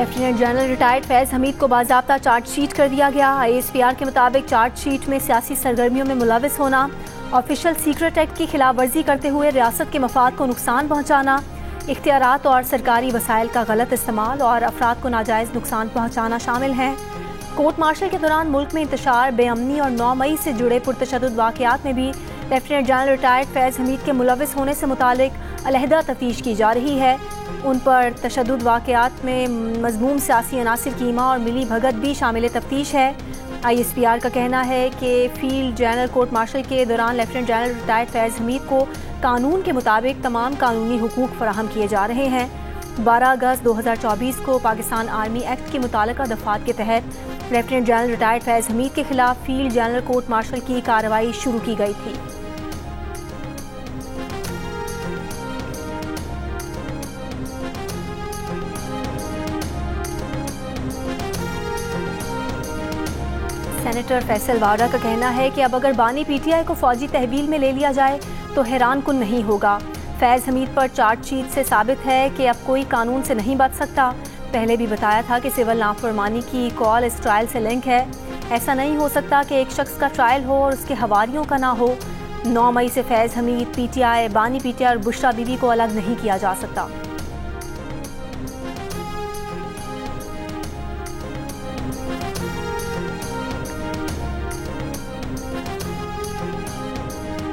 Lieutenant general retired फैज़ हमीद को बाज़ाब्ता chargesheet कर दिया गया। ISPR के मुताबिक चार्जशीट में सियासी सरगर्मियों में मुलविस होना, ऑफिशियल सीक्रेट एक्ट की खिलाफ वर्जी करते हुए रियासत के मफाद को नुकसान पहुँचाना, इख्तियारात और सरकारी वसाइल का गलत इस्तेमाल और अफराद को नाजायज़ नुकसान पहुँचाना शामिल हैं। कोर्ट मार्शल के दौरान मुल्क में इंतशार, बेअमनी और 9 मई से जुड़े पुरतशद्दुद वाक़यात में भी लेफ्टिनेंट जनरल रिटायर्ड फैज़ हमीद के मुलविस होने से मुतालिक अलहदा तफ्तीश की जा रही है। उन पर तशद्दुद वाक़यात में मज़मूम सियासी अनासिर कीमा और मिली भगत भी शामिल तफ्तीश है। ISPR का कहना है कि फील्ड जनरल कोर्ट मार्शल के दौरान लेफ्टिनेंट जनरल रिटायर्ड फैज़ हमीद को कानून के मुताबिक तमाम कानूनी हुकूक फराहम किए जा रहे हैं। 12 अगस्त 2024 को पाकिस्तान आर्मी एक्ट के मुतालिका दफ़ात के तहत लेफ्टिनेंट जनरल रिटायर्ड फैज़ हमीद के खिलाफ फील्ड जनरल कोर्ट मार्शल की कार्रवाई शुरू की गई थी। सेनेटर फैसल वारा का कहना है कि अब अगर बानी PTI को फौजी तहवील में ले लिया जाए तो हैरान कुन नहीं होगा। फैज़ हमीद पर चार्जशीट से साबित है कि अब कोई कानून से नहीं बच सकता। पहले भी बताया था कि सिविल नाफरमानी की कॉल इस ट्रायल से लिंक है। ऐसा नहीं हो सकता कि एक शख्स का ट्रायल हो और उसके हवारियों का ना हो। 9 मई से फैज़ हमीद, PTI, बानी PTI और बुशरा बीबी को अलग नहीं किया जा सकता।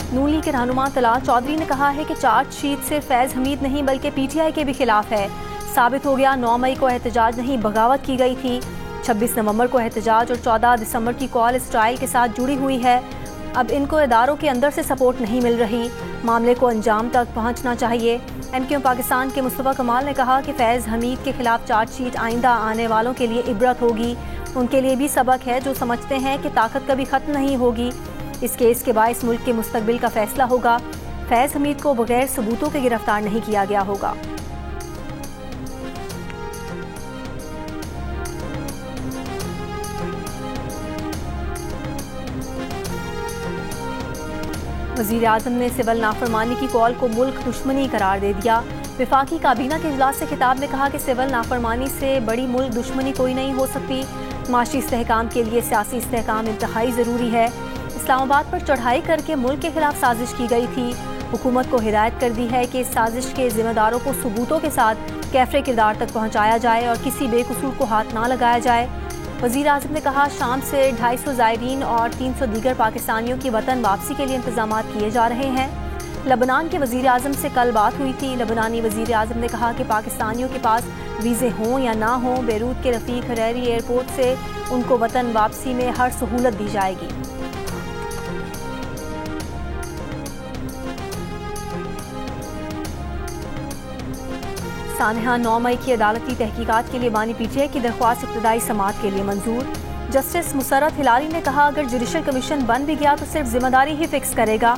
नून लीग के रहनुमा तलाल चौधरी ने कहा है कि चार्जशीट से फैज़ हमीद नहीं बल्कि PTI के भी खिलाफ है। साबित हो गया 9 मई को एहतजाज नहीं बगावत की गई थी। 26 नवंबर को एहतजाज और 14 दिसंबर की कॉल इस ट्रायल के साथ जुड़ी हुई है। अब इनको इदारों के अंदर से सपोर्ट नहीं मिल रही। मामले को अंजाम तक पहुंचना चाहिए। MQ पाकिस्तान के मुस्तफ़ा कमाल ने कहा कि फैज़ हमीद के खिलाफ चार्जशीट आइंदा आने वालों के लिए इबरत होगी। उनके लिए भी सबक है जो समझते हैं कि ताकत कभी ख़त्म नहीं होगी। इस केस के बायस मुल्क के मुस्तकबिल का फैसला होगा। फैज़ हमीद को बगैर सबूतों के गिरफ्तार नहीं किया गया होगा। वज़ीर आज़म ने सिविल नाफरमानी की कॉल को मुल्क दुश्मनी करार दे दिया। वफाकी काबीना के इजलास से खिताब में कहा कि सिविल नाफरमानी से बड़ी मुल्क दुश्मनी कोई नहीं हो सकती। माशी इस्तेहकाम के लिए सियासी इस्तेहकाम इंतहाई ज़रूरी है। इस्लामाबाद पर चढ़ाई करके मुल्क के खिलाफ साजिश की गई थी। हुकूमत को हिदायत कर दी है कि इस साजिश के जिम्मेदारों को सबूतों के साथ कैफरे किरदार तक पहुँचाया जाए और किसी बेकसूर को हाथ ना लगाया जाए। वज़ीर आज़म ने कहा शाम से 250 ज़ायरीन और 300 दीगर पाकिस्तानियों की वतन वापसी के लिए इंतजाम किए जा रहे हैं। लबनान के वज़ीर आज़म से कल बात हुई थी। लबनानी वज़ीर आज़म ने कहा कि पाकिस्तानियों के पास वीज़े हों या ना हों, बेरूत के रफ़ीक हरैरी एयरपोर्ट से उनको वतन वापसी में हर सहूलत दी जाएगी। सानहा 9 मई की अदालती तहकीकात के लिए बानी PTI की दरख्वास्त इब्तदाई समाअत के लिए मंजूर। जस्टिस मुसर्रत हिलारी ने कहा अगर जुडिशल कमीशन बन भी गया तो सिर्फ जिम्मेदारी ही फिक्स करेगा।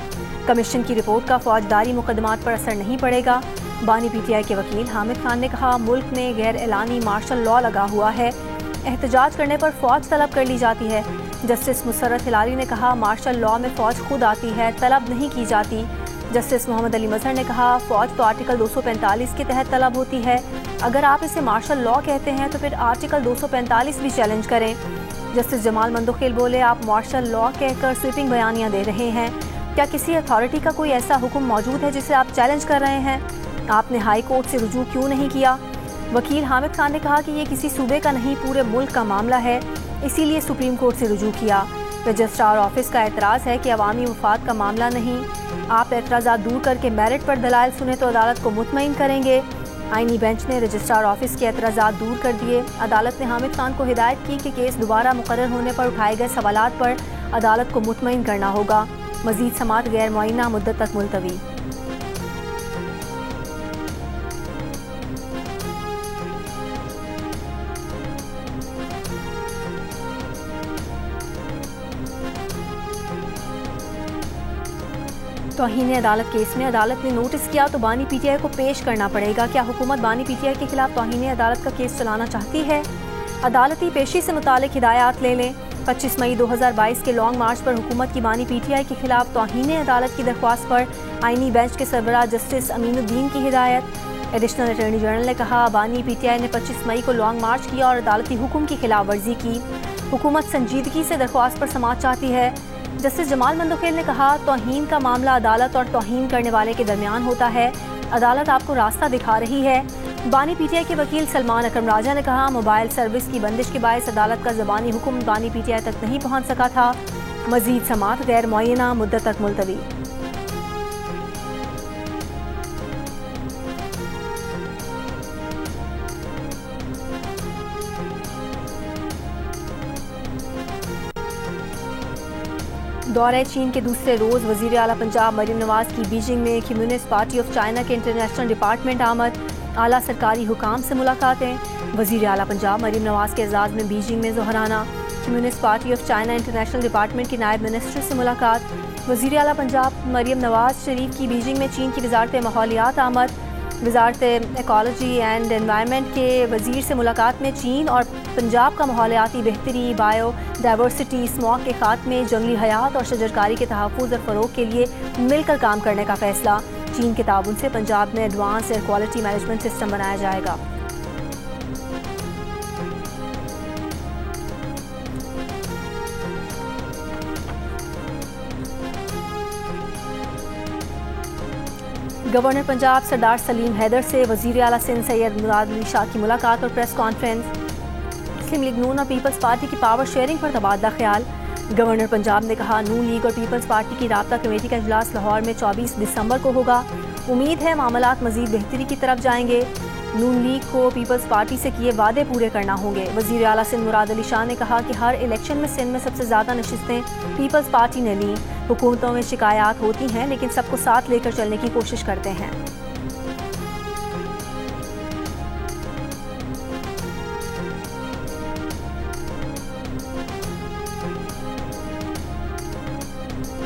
कमीशन की रिपोर्ट का फौजदारी मुकदमात पर असर नहीं पड़ेगा। बानी PTI के वकील हामिद खान ने कहा मुल्क में गैर एलानी मार्शल लॉ लगा हुआ है। एहतजाज करने पर फौज तलब कर ली जाती है। जस्टिस मुसर्रत हिलारी ने कहा मार्शल लॉ में फौज खुद आती है, तलब नहीं की जाती। जस्टिस मोहम्मद अली मजहर ने कहा फौज तो आर्टिकल 245 के तहत तलब होती है। अगर आप इसे मार्शल लॉ कहते हैं तो फिर आर्टिकल 245 भी चैलेंज करें। जस्टिस जमाल मंदोखेल बोले आप मार्शल लॉ कहकर स्वीपिंग बयानियां दे रहे हैं। क्या किसी अथॉरिटी का कोई ऐसा हुक्म मौजूद है जिसे आप चैलेंज कर रहे हैं? आपने हाई कोर्ट से रुजू क्यों नहीं किया? वकील हामिद खान ने कहा कि ये किसी सूबे का नहीं पूरे मुल्क का मामला है, इसीलिए सुप्रीम कोर्ट से रुजू किया। रजिस्ट्रार ऑफिस का एतराज़ है कि अवामी वफाद का मामला नहीं। आप एतराज़ात दूर करके मेरिट पर दलाइल सुने तो अदालत को मुतमईन करेंगे। आईनी बेंच ने रजिस्ट्रार ऑफिस के एतराज़ात दूर कर दिए। अदालत ने हामिद खान को हिदायत की कि केस दोबारा मुकर्रर होने पर उठाए गए सवालात पर अदालत को मुतमईन करना होगा। मज़ीद समाअत गैर मुअय्यना मुद्दत तक मुलतवी। तौहीन अदालत केस में अदालत ने नोटिस किया तो बानी PTI को पेश करना पड़ेगा। क्या हुकूमत बानी PTI के खिलाफ तौहीन अदालत का केस चलाना चाहती है? अदालती पेशी से मुतालिक हिदायत ले लें। 25 मई 2022 के लॉन्ग मार्च पर हुकूमत की बानी PTI के खिलाफ तौहीन अदालत की दरख्वास्त पर आईनी बेंच के सरबराह जस्टिस अमीनुद्दीन की हिदायत। एडिशनल अटॉर्नी जनरल ने कहा, बानी पीटीआई ने 25 मई को लॉन्ग मार्च किया और अदालती हुक्म की खिलाफ वर्जी की। हुकूमत संजीदगी से दरख्वास्त पर समाअत चाहती है। जस्टिस जमाल मंदोखेल ने कहा, तौहीन का मामला अदालत और तौहीन करने वाले के दरमियान होता है। अदालत आपको रास्ता दिखा रही है। बानी पीटीआई के वकील सलमान अकरम राजा ने कहा, मोबाइल सर्विस की बंदिश के बायस अदालत का ज़बानी हुक्म बानी पीटीआई तक नहीं पहुँच सका था। मजीद समाअत गैर मुअय्यना मुद्दत तक मुलतवी। दौरे चीन के दूसरे रोज़ वज़ीर आला पंजाब मरीम नवाज़ की बीजिंग में कम्युनिस्ट पार्टी ऑफ चाइना के इंटरनेशनल डिपार्टमेंट आमद। आला सरकारी हुकाम से मुलाकातें। वज़ीर आला पंजाब मरीम नवाज़ के एजाज़ में बीजिंग में ज़ोहराना। Communist party of China international department की नायब मिनिस्टर से मुलाकात। वज़ीर आला पंजाब मरीम नवाज़ शरीफ की बीजिंग में चीन की वज़ारत माहौलियात आमद। वज़ारत इकोलॉजी एंड एनवायरनमेंट के वज़ीर से मुलाकात में चीन और पंजाब का माहौलियाती बेहतरी, बायो डाइवर्सिटी, स्मॉग के खात्मे, जंगली हयात और शजरकारी के तहफ़्फ़ुज़ और फ़रोग़ के लिए मिलकर काम करने का फ़ैसला। चीन के ताउन से पंजाब में advance air quality management system बनाया जाएगा। गवर्नर पंजाब सरदार सलीम हैदर से वज़ीर आला सिंध सैयद मुराद अली शाह की मुलाकात और प्रेस कॉन्फ्रेंस। मुस्लिम लीग नून और पीपल्स पार्टी की पावर शेयरिंग पर तबादला ख्याल। गवर्नर पंजाब ने कहा, नून लीग और पीपल्स पार्टी की राब्ता कमेटी का इजलास लाहौर में 24 दिसंबर को होगा। उम्मीद है मामलात मजीद बेहतरी की तरफ जाएंगे। नून लीग को पीपल्स पार्टी से किए वादे पूरे करना होंगे। वज़ीर आला सिंध मुराद अली शाह ने कहा कि हर इलेक्शन में सिंध में सबसे ज़्यादा नशिस्तें पीपल्स पार्टी ने ली। हुकूमतों में शिकायत होती हैं लेकिन सबको साथ लेकर चलने की कोशिश करते हैं।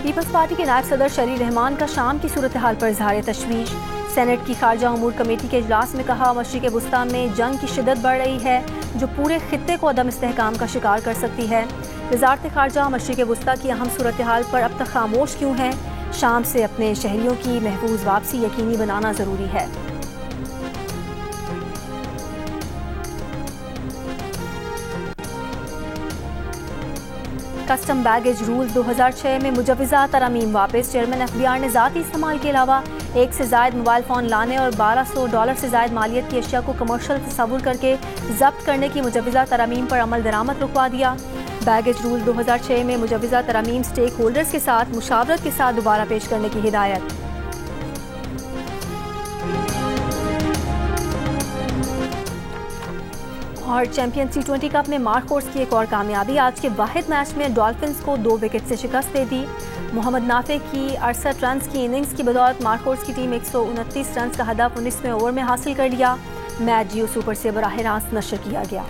पीपल्स पार्टी के नायब सदर शरीर रहमान का शाम की सूरत हाल पर इजहार तशवीश। सेनेट की खारजा उमूर कमेटी के इजलास में कहा, मशरिक़ वुस्ता में जंग की शिद्दत बढ़ रही है जो पूरे खित्ते को अदम इस्तेहकाम का शिकार कर सकती है। वज़ारत खारजा मशरिक़ वुस्ता की अहम सूरत हाल पर अब तक खामोश क्यों है? शाम से अपने शहरियों की महफूज वापसी यकीनी बनाना ज़रूरी है। कस्टम बैगेज रूल 2006 में मुजव्वज़ा तरमीम वापस। चेयरमैन FBI ने ज़ाती इस्तेमाल के अलावा 1 से ज़ायद मोबाइल फ़ोन लाने और $1200 से ज़ायद मालियत की अशिया को कमर्शल तस्वुर करके जब्त करने की मुजव्वज़ा तरमीम पर अमल दरामद रुकवा दिया। बैगेज रूल 2006 में मुजव्वज़ा तरमीम स्टेक होल्डर्स के साथ मुशावरत के साथ दोबारा पेश करने की हिदायत। और चैंपियन T20 कप में मार्क कोर्स की एक और कामयाबी। आज के वाहिद मैच में डॉल्फिन्स को 2 विकेट से शिकस्त दे दी। मोहम्मद नाफे की 68 रन की इनिंग्स की बदौलत मार्क कोर्स की टीम 129 रन का हदफ 19वें ओवर में हासिल कर लिया। मैच जियो सुपर से बराह रास्त नशर किया गया।